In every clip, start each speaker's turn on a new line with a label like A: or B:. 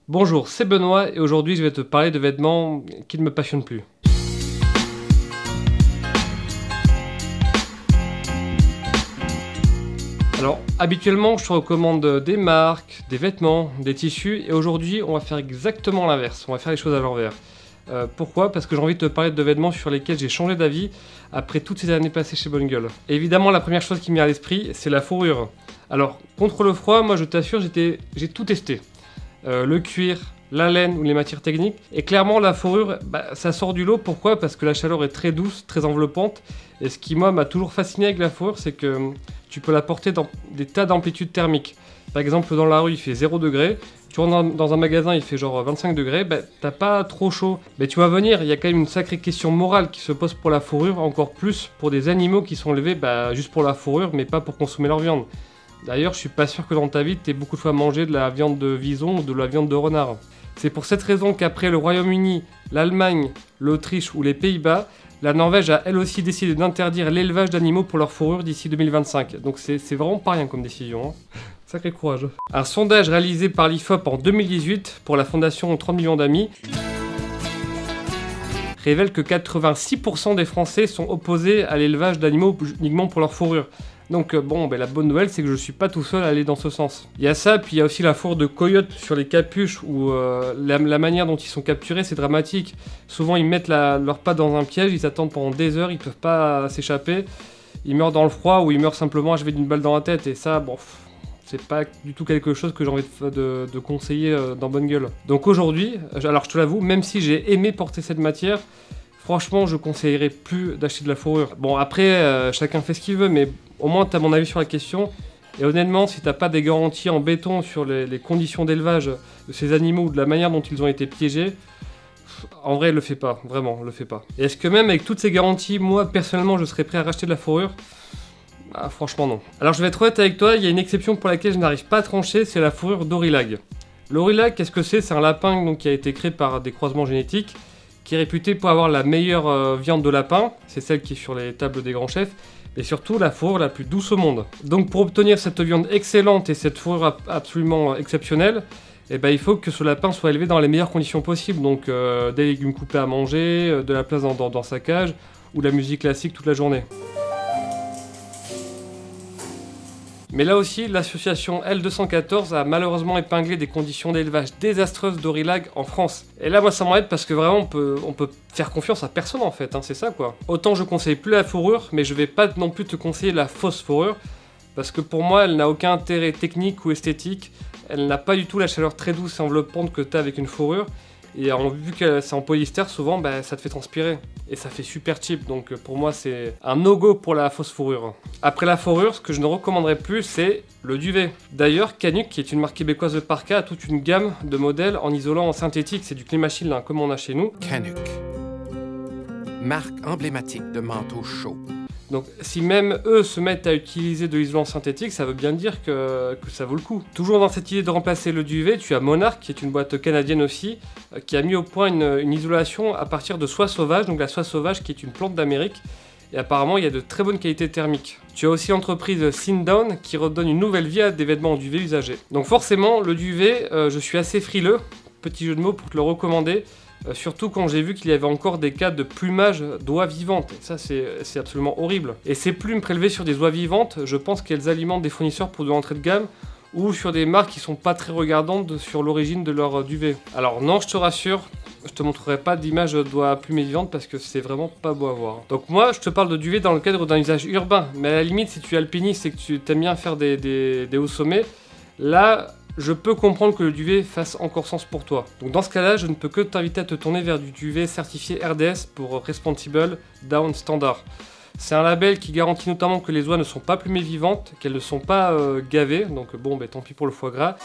A: Bonjour, c'est Benoît et aujourd'hui je vais te parler de vêtements qui ne me passionnent plus. Alors, habituellement je te recommande des marques, des vêtements, des tissus et aujourd'hui on va faire exactement l'inverse, on va faire les choses à l'envers. Pourquoi? Parce que j'ai envie de te parler de vêtements sur lesquels j'ai changé d'avis après toutes ces années passées chez Bonne Gueule. Et évidemment la première chose qui me vient à l'esprit c'est la fourrure. Alors, contre le froid, moi je t'assure j'ai tout testé. Le cuir, la laine ou les matières techniques. Et clairement, la fourrure, ça sort du lot. Pourquoi? Parce que la chaleur est très douce, très enveloppante. Et ce qui, moi, m'a toujours fasciné avec la fourrure, c'est que tu peux la porter dans des tas d'amplitudes thermiques. Par exemple, dans la rue, il fait 0 degré. Tu rentres dans un magasin, il fait genre 25 degrés. T'as pas trop chaud. Mais tu vas venir, il y a quand même une sacrée question morale qui se pose pour la fourrure. Encore plus pour des animaux qui sont élevés juste pour la fourrure, mais pas pour consommer leur viande. D'ailleurs, je suis pas sûr que dans ta vie, tu aies beaucoup de fois mangé de la viande de vison ou de la viande de renard. C'est pour cette raison qu'après le Royaume-Uni, l'Allemagne, l'Autriche ou les Pays-Bas, la Norvège a elle aussi décidé d'interdire l'élevage d'animaux pour leur fourrure d'ici 2025. Donc c'est vraiment pas rien comme décision. Hein. Sacré courage. Un sondage réalisé par l'IFOP en 2018 pour la fondation 30 millions d'amis révèle que 86% des Français sont opposés à l'élevage d'animaux uniquement pour leur fourrure. Donc la bonne nouvelle c'est que je suis pas tout seul à aller dans ce sens. Il y a ça, puis il y a aussi la fourrure de coyotes sur les capuches où la manière dont ils sont capturés c'est dramatique. Souvent ils mettent leurs pattes dans un piège, ils attendent pendant des heures, ils peuvent pas s'échapper. Ils meurent dans le froid ou ils meurent simplement achevés d'une balle dans la tête et ça c'est pas du tout quelque chose que j'ai envie de conseiller dans Bonne Gueule. Donc aujourd'hui, alors je te l'avoue, même si j'ai aimé porter cette matière, franchement, je conseillerais plus d'acheter de la fourrure. Bon, après, chacun fait ce qu'il veut, mais au moins, tu as mon avis sur la question. Et honnêtement, si t'as pas des garanties en béton sur les conditions d'élevage de ces animaux ou de la manière dont ils ont été piégés, en vrai, le fais pas. Vraiment, le fais pas. Et est-ce que même avec toutes ces garanties, moi, personnellement, je serais prêt à racheter de la fourrure? Franchement, non. Alors, je vais être honnête avec toi, il y a une exception pour laquelle je n'arrive pas à trancher, c'est la fourrure d'Aurilag. L'Aurilag, qu'est-ce que c'est? C'est un lapin donc, qui a été créé par des croisements génétiques, qui est réputé pour avoir la meilleure viande de lapin, c'est celle qui est sur les tables des grands chefs, et surtout la fourrure la plus douce au monde. Donc pour obtenir cette viande excellente et cette fourrure absolument exceptionnelle, il faut que ce lapin soit élevé dans les meilleures conditions possibles, donc des légumes coupés à manger, de la place dans sa cage, ou de la musique classique toute la journée. Mais là aussi, l'association L214 a malheureusement épinglé des conditions d'élevage désastreuses d'Aurilag en France. Et là, moi, ça m'embête parce que vraiment, on peut faire confiance à personne en fait, hein, c'est ça quoi. Autant je conseille plus la fourrure, mais je vais pas non plus te conseiller la fausse fourrure, parce que pour moi, elle n'a aucun intérêt technique ou esthétique. Elle n'a pas du tout la chaleur très douce et enveloppante que tu as avec une fourrure. Et vu que c'est en polyester, souvent, ça te fait transpirer. Et ça fait super cheap, donc pour moi, c'est un no-go pour la fausse fourrure. Après la fourrure, ce que je ne recommanderais plus, c'est le duvet. D'ailleurs, Canuck, qui est une marque québécoise de parka, a toute une gamme de modèles en isolant en synthétique. C'est du Climachill, hein, comme on a chez nous.
B: Canuck, marque emblématique de manteaux chauds.
A: Donc si même eux se mettent à utiliser de l'isolant synthétique, ça veut bien dire que ça vaut le coup. Toujours dans cette idée de remplacer le duvet, tu as Monarch, qui est une boîte canadienne aussi, qui a mis au point une isolation à partir de soie sauvage, donc la soie sauvage qui est une plante d'Amérique, et apparemment il y a de très bonnes qualités thermiques. Tu as aussi l'entreprise Sindown qui redonne une nouvelle vie à des vêtements en duvet usagés. Donc forcément, le duvet, je suis assez frileux, petit jeu de mots pour te le recommander, surtout quand j'ai vu qu'il y avait encore des cas de plumage d'oies vivantes. Et ça, c'est absolument horrible. Et ces plumes prélevées sur des oies vivantes, je pense qu'elles alimentent des fournisseurs pour de l'entrée de gamme ou sur des marques qui sont pas très regardantes sur l'origine de leur duvet. Alors non, je te rassure, je te montrerai pas d'image d'oies plumées vivantes parce que c'est vraiment pas beau à voir. Donc moi, je te parle de duvet dans le cadre d'un usage urbain. Mais à la limite, si tu es alpiniste et que tu aimes bien faire des hauts sommets, là, je peux comprendre que le duvet fasse encore sens pour toi. Donc dans ce cas-là, je ne peux que t'inviter à te tourner vers du duvet certifié RDS pour Responsible Down Standard. C'est un label qui garantit notamment que les oies ne sont pas plumées vivantes, qu'elles ne sont pas gavées, donc tant pis pour le foie gras.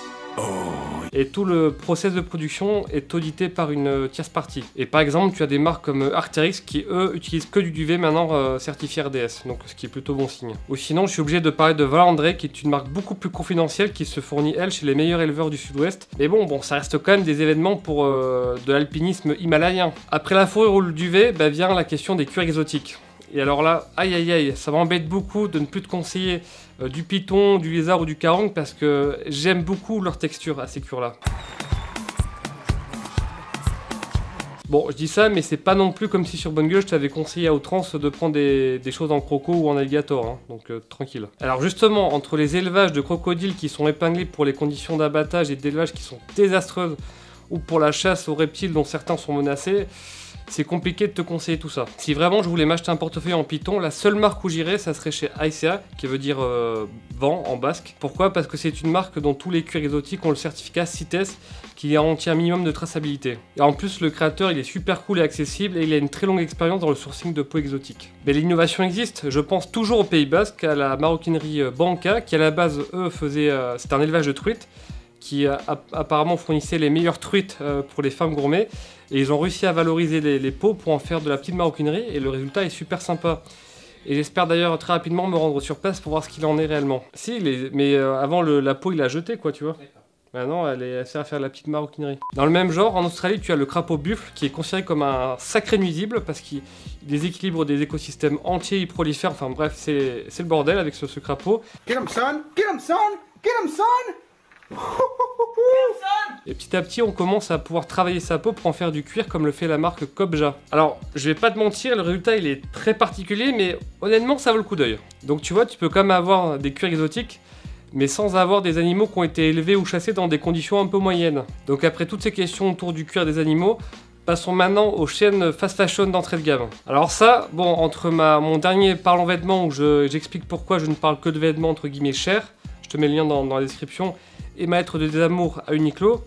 A: Et tout le process de production est audité par une tierce partie. Et par exemple, tu as des marques comme Arc'teryx qui, eux, utilisent que du duvet maintenant certifié RDS, donc ce qui est plutôt bon signe. Ou sinon, je suis obligé de parler de Valandré, qui est une marque beaucoup plus confidentielle, qui se fournit, elle, chez les meilleurs éleveurs du sud-ouest. Mais bon, ça reste quand même des événements pour de l'alpinisme himalayen. Après la fourrure ou le duvet, vient la question des cuirs exotiques. Et alors là, aïe aïe aïe, ça m'embête beaucoup de ne plus te conseiller du python, du lézard ou du karong parce que j'aime beaucoup leur texture à ces cuirs-là. Bon, je dis ça, mais c'est pas non plus comme si sur Bonne Gueule je t'avais conseillé à outrance de prendre des choses en croco ou en alligator, hein, donc tranquille. Alors justement, entre les élevages de crocodiles qui sont épinglés pour les conditions d'abattage et d'élevage qui sont désastreuses, ou pour la chasse aux reptiles dont certains sont menacés, c'est compliqué de te conseiller tout ça. Si vraiment je voulais m'acheter un portefeuille en python, la seule marque où j'irais, ça serait chez Aicea, qui veut dire vent en basque. Pourquoi? Parce que c'est une marque dont tous les cuirs exotiques ont le certificat CITES, qui garantit un minimum de traçabilité. Et en plus, le créateur, il est super cool et accessible, et il a une très longue expérience dans le sourcing de peaux exotiques. Mais l'innovation existe, je pense toujours au Pays Basque, à la maroquinerie Banca, qui à la base, eux, c'est un élevage de truites, qui apparemment fournissait les meilleures truites pour les femmes gourmets. Et ils ont réussi à valoriser les peaux pour en faire de la petite maroquinerie, et le résultat est super sympa. Et j'espère d'ailleurs très rapidement me rendre sur place pour voir ce qu'il en est réellement. Si, mais avant la peau il l'a jetée quoi, tu vois. Maintenant elle sert à faire de la petite maroquinerie. Dans le même genre, en Australie tu as le crapaud buffle qui est considéré comme un sacré nuisible parce qu'il déséquilibre des écosystèmes entiers, il prolifère, enfin bref c'est le bordel avec ce crapaud.
C: Get him son! Get him son! Get him son!
A: Et petit à petit, on commence à pouvoir travailler sa peau pour en faire du cuir comme le fait la marque Cobja. Alors, je vais pas te mentir, le résultat il est très particulier, mais honnêtement, ça vaut le coup d'œil. Donc tu vois, tu peux quand même avoir des cuirs exotiques, mais sans avoir des animaux qui ont été élevés ou chassés dans des conditions un peu moyennes. Donc après toutes ces questions autour du cuir des animaux, passons maintenant aux chaînes fast fashion d'entrée de gamme. Alors ça, bon, entre mon dernier Parlons vêtements où j'explique pourquoi je ne parle que de vêtements entre guillemets chers, je te mets le lien dans la description, et ma lettre de désamour à Uniqlo,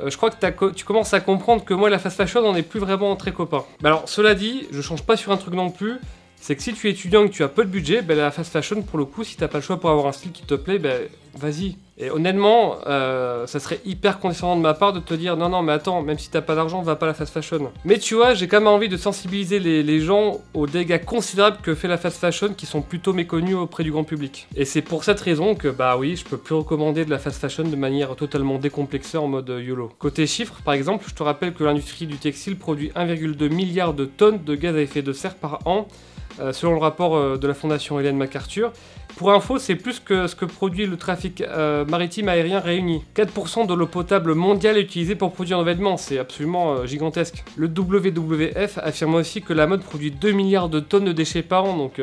A: je crois que tu commences à comprendre que moi la fast fashion on n'est plus vraiment très copains. Bah alors cela dit, je change pas sur un truc non plus, c'est que si tu es étudiant et que tu as peu de budget, bah, la fast fashion pour le coup, si t'as pas le choix pour avoir un style qui te plaît, bah, vas-y. Et honnêtement, ça serait hyper condescendant de ma part de te dire non mais attends, même si t'as pas d'argent, va pas à la fast fashion. Mais tu vois, j'ai quand même envie de sensibiliser les gens aux dégâts considérables que fait la fast fashion qui sont plutôt méconnus auprès du grand public. Et c'est pour cette raison que bah oui, je peux plus recommander de la fast fashion de manière totalement décomplexée en mode YOLO. Côté chiffres, par exemple, je te rappelle que l'industrie du textile produit 1,2 milliard de tonnes de gaz à effet de serre par an, selon le rapport de la fondation Ellen MacArthur. Pour info, c'est plus que ce que produit le trafic maritime aérien réuni. 4% de l'eau potable mondiale est utilisée pour produire nos vêtements, c'est absolument gigantesque. Le WWF affirme aussi que la mode produit 2 milliards de tonnes de déchets par an, donc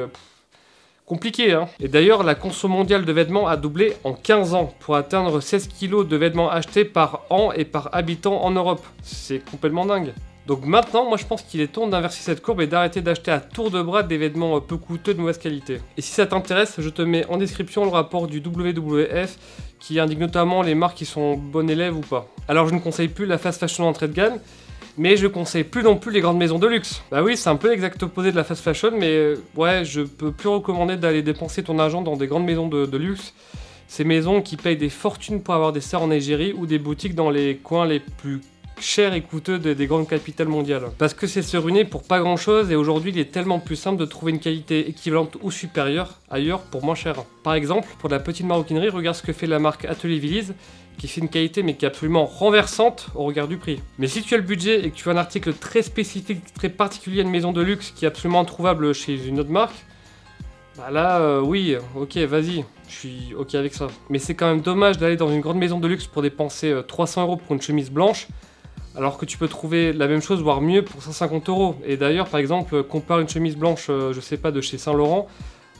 A: compliqué hein. Et d'ailleurs, la consommation mondiale de vêtements a doublé en 15 ans, pour atteindre 16 kg de vêtements achetés par an et par habitant en Europe. C'est complètement dingue. Donc maintenant, moi je pense qu'il est temps d'inverser cette courbe et d'arrêter d'acheter à tour de bras des vêtements peu coûteux de mauvaise qualité. Et si ça t'intéresse, je te mets en description le rapport du WWF qui indique notamment les marques qui sont bonnes élèves ou pas. Alors je ne conseille plus la fast fashion entrée de gamme, mais je conseille plus non plus les grandes maisons de luxe. Bah oui, c'est un peu l'exact opposé de la fast fashion, mais ouais, je peux plus recommander d'aller dépenser ton argent dans des grandes maisons de luxe. Ces maisons qui payent des fortunes pour avoir des sœurs en Algérie ou des boutiques dans les coins les plus cher et coûteux des grandes capitales mondiales. Parce que c'est se ruiner pour pas grand chose et aujourd'hui il est tellement plus simple de trouver une qualité équivalente ou supérieure ailleurs pour moins cher. Par exemple, pour la petite maroquinerie, regarde ce que fait la marque Atelier Vilise qui fait une qualité mais qui est absolument renversante au regard du prix. Mais si tu as le budget et que tu as un article très spécifique, très particulier à une maison de luxe qui est absolument introuvable chez une autre marque, bah là, oui, ok, vas-y, je suis ok avec ça. Mais c'est quand même dommage d'aller dans une grande maison de luxe pour dépenser 300 € pour une chemise blanche, alors que tu peux trouver la même chose, voire mieux, pour 150 €. Et d'ailleurs, par exemple, compare une chemise blanche, je sais pas, de chez Saint Laurent,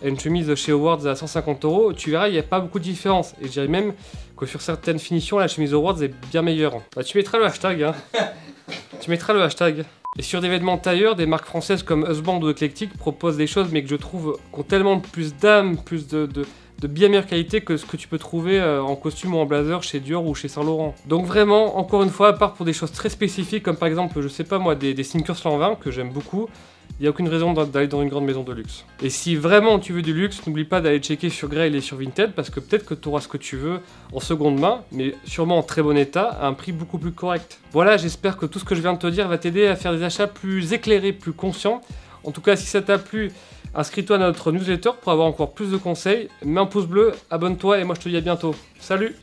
A: à une chemise chez Howard's à 150 €, tu verras, il n'y a pas beaucoup de différence. Et je dirais même que sur certaines finitions, la chemise Howard's est bien meilleure. Bah, tu mettras le hashtag, hein. Tu mettras le hashtag. Et sur des vêtements tailleurs, des marques françaises comme Husband ou Eclectic proposent des choses, mais que je trouve qui ont tellement plus d'âme, plus de bien meilleure qualité que ce que tu peux trouver en costume ou en blazer chez Dior ou chez Saint Laurent. Donc vraiment, encore une fois, à part pour des choses très spécifiques, comme par exemple, je sais pas moi, des sneakers Lanvin, que j'aime beaucoup, il n'y a aucune raison d'aller dans une grande maison de luxe. Et si vraiment tu veux du luxe, n'oublie pas d'aller checker sur Grail et sur Vinted, parce que peut-être que tu auras ce que tu veux en seconde main, mais sûrement en très bon état, à un prix beaucoup plus correct. Voilà, j'espère que tout ce que je viens de te dire va t'aider à faire des achats plus éclairés, plus conscients. En tout cas, si ça t'a plu, inscris-toi à notre newsletter pour avoir encore plus de conseils, mets un pouce bleu, abonne-toi et moi je te dis à bientôt. Salut!